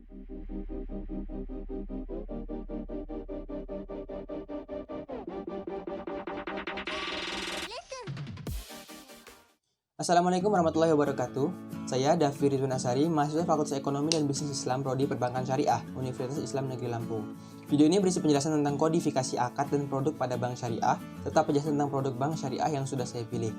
Assalamualaikum warahmatullahi wabarakatuh. Saya Davi Ridwan Asari, mahasiswa Fakultas Ekonomi dan Bisnis Islam Prodi Perbankan Syariah, Universitas Islam Negeri Lampung. Video ini berisi penjelasan tentang kodifikasi akad dan produk pada bank syariah, serta penjelasan tentang produk bank syariah yang sudah saya pilih.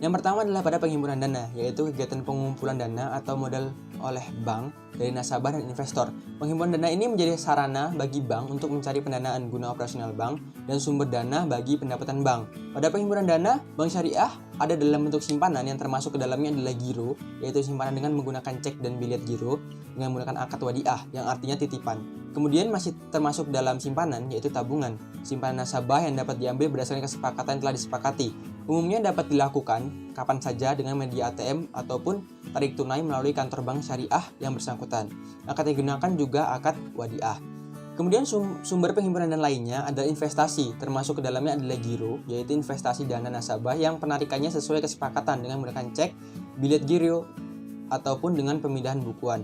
Yang pertama adalah pada penghimpunan dana, yaitu kegiatan pengumpulan dana atau modal oleh bank dari nasabah dan investor. Penghimpunan dana ini menjadi sarana bagi bank untuk mencari pendanaan guna operasional bank dan sumber dana bagi pendapatan bank. Pada penghimpunan dana, bank syariah ada dalam bentuk simpanan yang termasuk ke dalamnya adalah giro, yaitu simpanan dengan menggunakan cek dan bilet giro dengan menggunakan akad wadiah yang artinya titipan. Kemudian masih termasuk dalam simpanan, yaitu tabungan, simpanan nasabah yang dapat diambil berdasarkan kesepakatan yang telah disepakati. Umumnya dapat dilakukan kapan saja dengan media ATM ataupun tarik tunai melalui kantor bank syariah yang bersangkutan. Akad yang digunakan juga akad wadiah. Kemudian sumber penghimpunan dana lainnya adalah investasi, termasuk ke dalamnya adalah giro, yaitu investasi dana nasabah yang penarikannya sesuai kesepakatan dengan menggunakan cek, bilet giro, ataupun dengan pemindahan bukuan.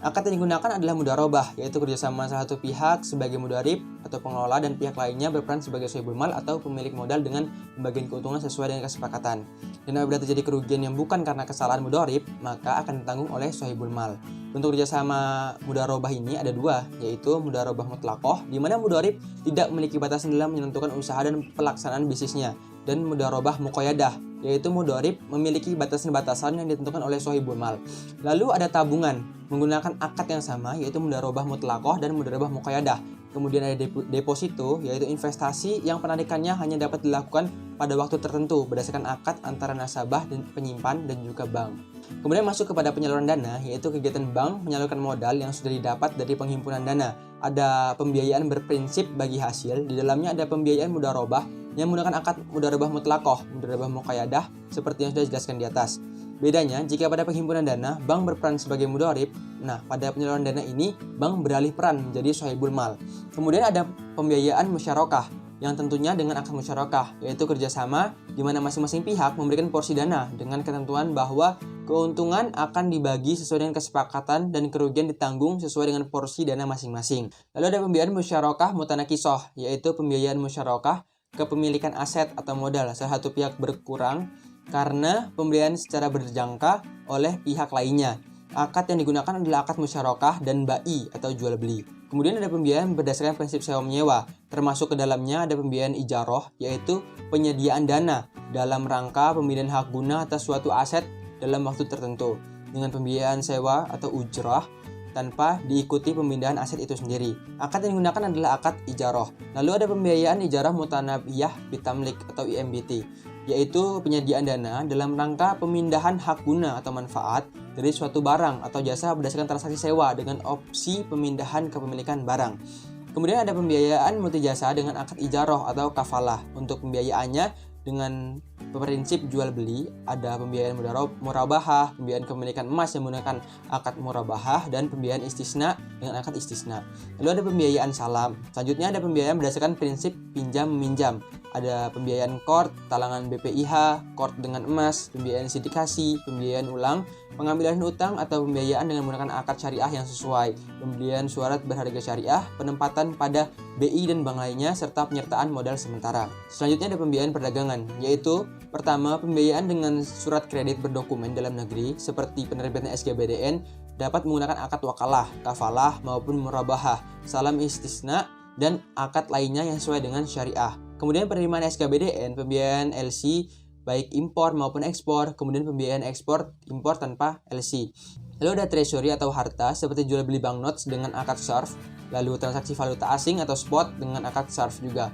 Akad yang digunakan adalah mudharabah, yaitu kerjasama salah satu pihak sebagai mudharib atau pengelola dan pihak lainnya berperan sebagai sahibul mal atau pemilik modal dengan pembagian keuntungan sesuai dengan kesepakatan. Dan apabila terjadi kerugian yang bukan karena kesalahan mudharib, maka akan ditanggung oleh sahibul mal. Bentuk kerjasama mudharabah ini ada dua, yaitu mudharabah mutlaqah, di mana mudharib tidak memiliki batasan dalam menentukan usaha dan pelaksanaan bisnisnya, dan mudharabah muqayyadah, yaitu mudharib memiliki batasan-batasan yang ditentukan oleh sahibul mal. Lalu ada tabungan menggunakan akad yang sama, yaitu mudharabah mutlaqah dan mudharabah muqayyadah. Kemudian ada deposito, yaitu investasi yang penarikannya hanya dapat dilakukan pada waktu tertentu berdasarkan akad antara nasabah dan penyimpan dan juga bank. Kemudian masuk kepada penyaluran dana, yaitu kegiatan bank menyalurkan modal yang sudah didapat dari penghimpunan dana. Ada pembiayaan berprinsip bagi hasil, di dalamnya ada pembiayaan mudharabah yang menggunakan akad mudharabah mutlaqah, mudharabah muqayyadah seperti yang sudah dijelaskan di atas. Bedanya, jika pada penghimpunan dana, bank berperan sebagai mudharib, nah pada penyaluran dana ini, bank beralih peran menjadi sahibul mal. Kemudian ada pembiayaan musyarakah, yang tentunya dengan akad musyarakah, yaitu kerjasama di mana masing-masing pihak memberikan porsi dana dengan ketentuan bahwa keuntungan akan dibagi sesuai dengan kesepakatan dan kerugian ditanggung sesuai dengan porsi dana masing-masing. Lalu ada pembiayaan musyarakah mutanakisah, yaitu pembiayaan musyarakah kepemilikan aset atau modal salah satu pihak berkurang karena pembelian secara berjangka oleh pihak lainnya. Akad yang digunakan adalah akad musyarakah dan bai atau jual beli. Kemudian ada pembiayaan berdasarkan prinsip sewa menyewa, termasuk ke dalamnya ada pembiayaan ijarah, yaitu penyediaan dana dalam rangka pembelian hak guna atas suatu aset dalam waktu tertentu dengan pembiayaan sewa atau ujrah tanpa diikuti pemindahan aset itu sendiri. Akad yang digunakan adalah akad ijarah. Lalu ada pembiayaan ijarah mutanabiyah bitamlik atau IMBT, yaitu penyediaan dana dalam rangka pemindahan hak guna atau manfaat dari suatu barang atau jasa berdasarkan transaksi sewa dengan opsi pemindahan kepemilikan barang. Kemudian ada pembiayaan multijasa dengan akad ijarah atau kafalah. Untuk pembiayaannya dengan prinsip jual beli, ada pembiayaan murabahah, pembiayaan kepemilikan emas yang menggunakan akad murabahah, dan pembiayaan istisna dengan akad istisna. Lalu ada pembiayaan salam. Selanjutnya ada pembiayaan berdasarkan prinsip pinjam meminjam. Ada pembiayaan kort, talangan BPIH, kort dengan emas, pembiayaan sindikasi, pembiayaan ulang, pengambilan utang atau pembiayaan dengan menggunakan akad syariah yang sesuai, pembelian surat berharga syariah, penempatan pada BI dan bank lainnya, serta penyertaan modal sementara. Selanjutnya ada pembiayaan perdagangan, yaitu pertama, pembiayaan dengan surat kredit berdokumen dalam negeri seperti penerbitan SGBDN dapat menggunakan akad wakalah, kafalah maupun murabahah, salam istisna, dan akad lainnya yang sesuai dengan syariah. Kemudian penerimaan SKBDN, pembiayaan LC baik impor maupun ekspor, kemudian pembiayaan ekspor impor tanpa LC. Lalu ada treasury atau harta seperti jual beli banknotes dengan akad SARF, lalu transaksi valuta asing atau spot dengan akad SARF juga.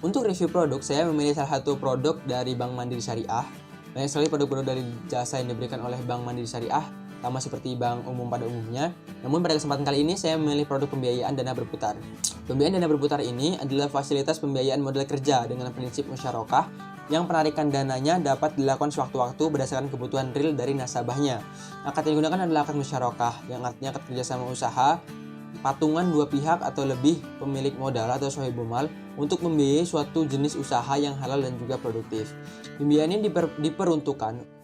Untuk review produk, saya memilih salah satu produk dari Bank Mandiri Syariah. Banyak sekali produk-produk dari jasa yang diberikan oleh Bank Mandiri Syariah, sama seperti bank umum pada umumnya. Namun pada kesempatan kali ini saya memilih produk pembiayaan dana berputar. Pembiayaan dana berputar ini adalah fasilitas pembiayaan modal kerja dengan prinsip musyarakah yang penarikan dananya dapat dilakukan sewaktu-waktu berdasarkan kebutuhan real dari nasabahnya. Akad yang digunakan adalah akad musyarakah, yang artinya akad kerjasama usaha, patungan dua pihak atau lebih pemilik modal atau sahibul mal untuk membiayai suatu jenis usaha yang halal dan juga produktif. Pembiayaan ini diperuntukkan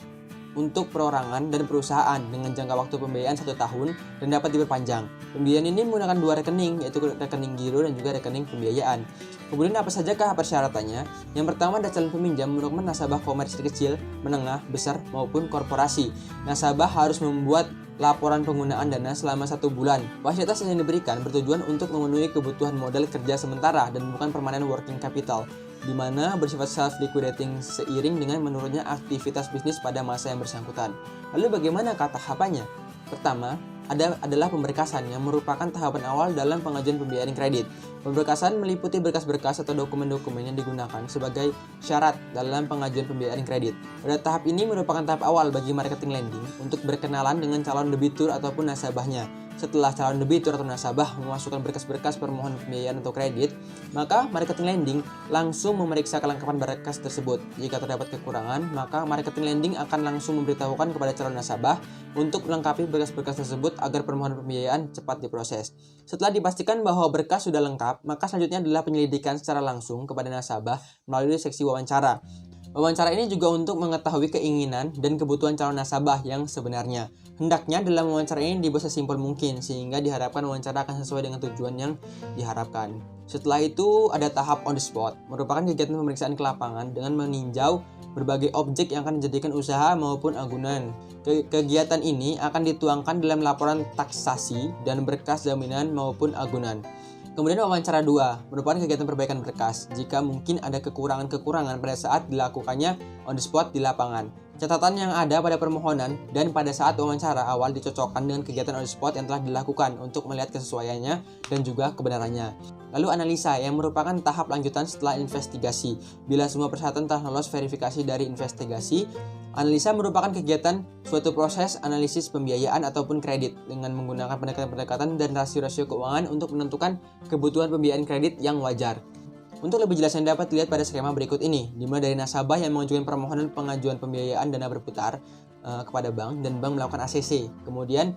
untuk perorangan dan perusahaan dengan jangka waktu pembiayaan 1 tahun dan dapat diperpanjang. Pembiayaan ini menggunakan 2 rekening, yaitu rekening giro dan juga rekening pembiayaan. Kemudian apa sajakah persyaratannya? Yang pertama, ada calon peminjam merupakan nasabah komersil kecil, menengah, besar maupun korporasi. Nasabah harus membuat laporan penggunaan dana selama 1 bulan. Fasilitas yang diberikan bertujuan untuk memenuhi kebutuhan modal kerja sementara dan bukan permanent working capital, di mana bersifat self-liquidating seiring dengan menurunnya aktivitas bisnis pada masa yang bersangkutan. Lalu bagaimana tahapannya? Pertama, adalah pemberkasan yang merupakan tahapan awal dalam pengajuan pembiayaan kredit. Pemberkasan meliputi berkas-berkas atau dokumen-dokumen yang digunakan sebagai syarat dalam pengajuan pembiayaan kredit. Pada tahap ini merupakan tahap awal bagi marketing lending untuk berkenalan dengan calon debitur ataupun nasabahnya. Setelah calon debitur atau nasabah memasukkan berkas-berkas permohonan pembiayaan atau kredit, maka marketing lending langsung memeriksa kelengkapan berkas tersebut. Jika terdapat kekurangan, maka marketing lending akan langsung memberitahukan kepada calon nasabah untuk melengkapi berkas-berkas tersebut agar permohonan pembiayaan cepat diproses. Setelah dipastikan bahwa berkas sudah lengkap, maka selanjutnya adalah penyelidikan secara langsung kepada nasabah melalui seksi wawancara. Wawancara ini juga untuk mengetahui keinginan dan kebutuhan calon nasabah yang sebenarnya. Hendaknya dalam wawancara ini dibuat sesimpel mungkin sehingga diharapkan wawancara akan sesuai dengan tujuan yang diharapkan. Setelah itu ada tahap on the spot, merupakan kegiatan pemeriksaan ke lapangan dengan meninjau berbagai objek yang akan dijadikan usaha maupun agunan. Kegiatan ini akan dituangkan dalam laporan taksasi dan berkas jaminan maupun agunan. Kemudian wawancara 2 merupakan kegiatan perbaikan berkas jika mungkin ada kekurangan-kekurangan pada saat dilakukannya on the spot di lapangan. Catatan yang ada pada permohonan dan pada saat wawancara awal dicocokkan dengan kegiatan on the spot yang telah dilakukan untuk melihat kesesuaiannya dan juga kebenarannya. Lalu analisa yang merupakan tahap lanjutan setelah investigasi. Bila semua persyaratan telah lolos verifikasi dari investigasi, analisa merupakan kegiatan suatu proses analisis pembiayaan ataupun kredit dengan menggunakan pendekatan-pendekatan dan rasio-rasio keuangan untuk menentukan kebutuhan pembiayaan kredit yang wajar. Untuk lebih jelas yang dapat dilihat pada skema berikut ini, dimulai dari nasabah yang mengajukan permohonan pengajuan pembiayaan dana berputar kepada bank dan bank melakukan ACC. Kemudian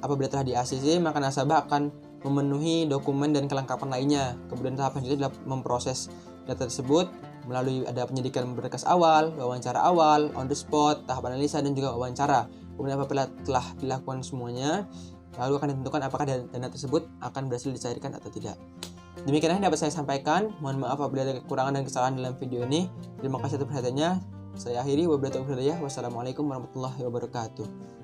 apabila telah di ACC, maka nasabah akan memenuhi dokumen dan kelengkapan lainnya. Kemudian tahap selanjutnya adalah memproses data tersebut melalui ada penyidikan berkas awal, wawancara awal, on the spot, tahap analisa dan juga wawancara. Kemudian apabila telah dilakukan semuanya, lalu akan ditentukan apakah dana tersebut akan berhasil dicairkan atau tidak. Demikianlah yang dapat saya sampaikan. Mohon maaf apabila ada kekurangan dan kesalahan dalam video ini. Terima kasih atas perhatiannya. Saya akhiri. Wassalamualaikum warahmatullahi wabarakatuh.